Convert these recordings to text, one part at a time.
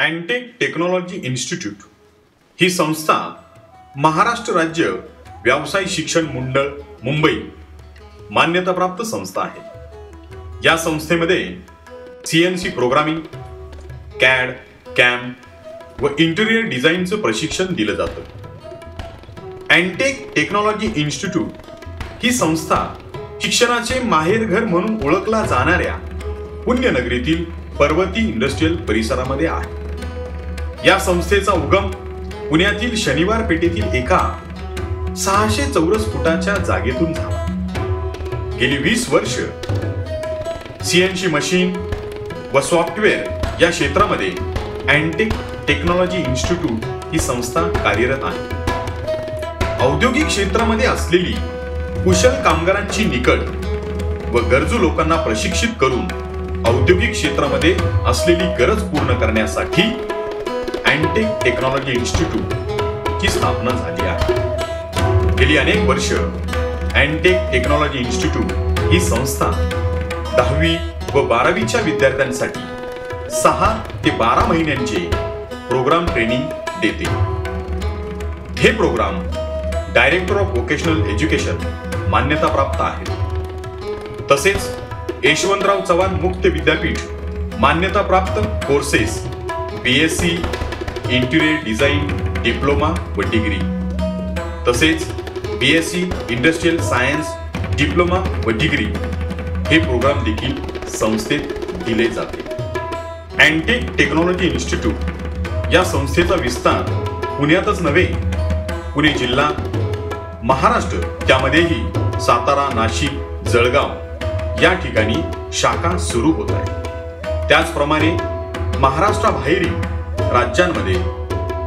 Attack technology institute ही संस्था महाराष्ट्र राज्य व्यवसाय शिक्षण मंडळ मुंबई मान्यताप्राप्त संस्था आहे. या संस्थेमध्ये CNC प्रोग्रामिंग, CAD, CAM व इंटिरियर डिझाईनचं प्रशिक्षण दिलं जातं. अँटेक टेक्नॉलॉजी इन्स्टिट्यूट ही संस्था शिक्षणाचे माहेरघर म्हणून ओळखला जाणाऱ्या पुण्यनगरीतील पर्वती इंडस्ट्रियल परिसरामध्ये आहे. या संस्थेचा उगम पुण्यातील शनिवार पेठेतील एका 600 चौरस फुटाच्या जागेतून झाला. गेली 20 वर्ष CNC मशीन व सॉफ्टवेअर या क्षेत्रामध्ये अँटेक टेक्नॉलॉजी इन्स्टिट्यूट ही संस्था कार्यरत आहे. औद्योगिक क्षेत्रामध्ये असलेली कुशल कामगारांची निकड व गरजू लोकांना प्रशिक्षित करून औद्योगिक क्षेत्रामध्ये असलेली गरज पूर्ण करण्यासाठी अँटेक टेक्नॉलॉजी इन्स्टिट्यूट ची स्थापना झाली आहे. गेली अनेक वर्ष अँटेक टेक्नॉलॉजी इन्स्टिट्यूट ही संस्था 10वी व 12वीच्या विद्यार्थ्यांसाठी 6 ते 12 महिन्यांचे प्रोग्राम ट्रेनिंग देते. हे programme director of vocational education मान्यता प्राप्त आहे. तसेच यशवंतराव चव्हाण मुक्त विद्यापीठ मान्यता प्राप्त courses BSc interior design diploma व डिग्री, तसेच BSc इंडस्ट्रियल सायन्स डिप्लोमा व डिग्री हे प्रोग्राम देखील संस्थेत दिले जाते. अँटेक टेक्नॉलॉजी इन्स्टिट्यूट या संस्थेचा विस्तार पुण्यातच नव्हे, पुणे जिल्हा, महाराष्ट्र त्यामध्येही सातारा, नाशिक, जळगाव या ठिकाणी शाखा सुरू होत आहे. त्याचप्रमाणे महाराष्ट्राबाहेरील राज्यांमध्ये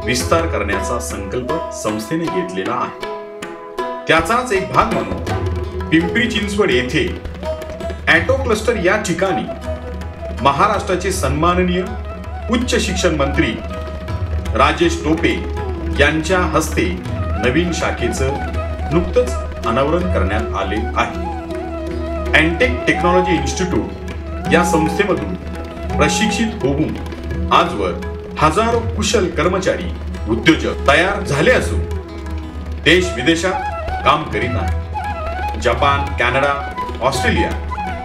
विस्तार करण्याचा संकल्प संस्थेने घेतलेला आहे. त्याचाच एक भाग म्हणून पिंपरी चिंचवड येथे ॲटो क्लस्टर या ठिकाणी महाराष्ट्राचे सन्माननीय उच्च शिक्षण मंत्री राजेश टोपे यांच्या हस्ते नवीन शाखेचं नुकतंच अनावरण करण्यात आले आहे. अँटेक टेक्नॉलॉजी इन्स्टिट्यूट या संस्थेमधून प्रशिक्षित होऊन आजवर हजारो कुशल कर्मचारी उद्योजक तयार झाले असून देश विदेशात काम करीत आहेत. जपान, कॅनडा, ऑस्ट्रेलिया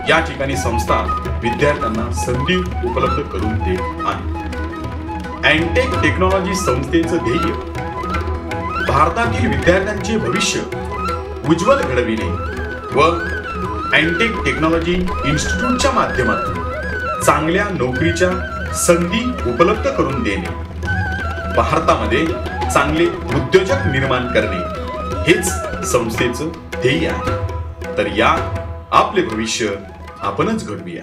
या ठिकाणी संस्था विद्यार्थ्यांना संधी उपलब्ध करून देत आहे. अँटेक टेक्नॉलॉजी संस्थेचं ध्येय भारतातील विद्यार्थ्यांचे भविष्य उज्ज्वल घडविणे व अँटेक टेक्नॉलॉजी इन्स्टिट्यूटच्या माध्यमातून चांगल्या नोकरीच्या संधी उपलब्ध करून देणे, भारतामध्ये चांगले उद्योजक निर्माण करणे हेच संस्थेचं ध्येय आहे. तर या आपले भविष्य आपणच घडवूया.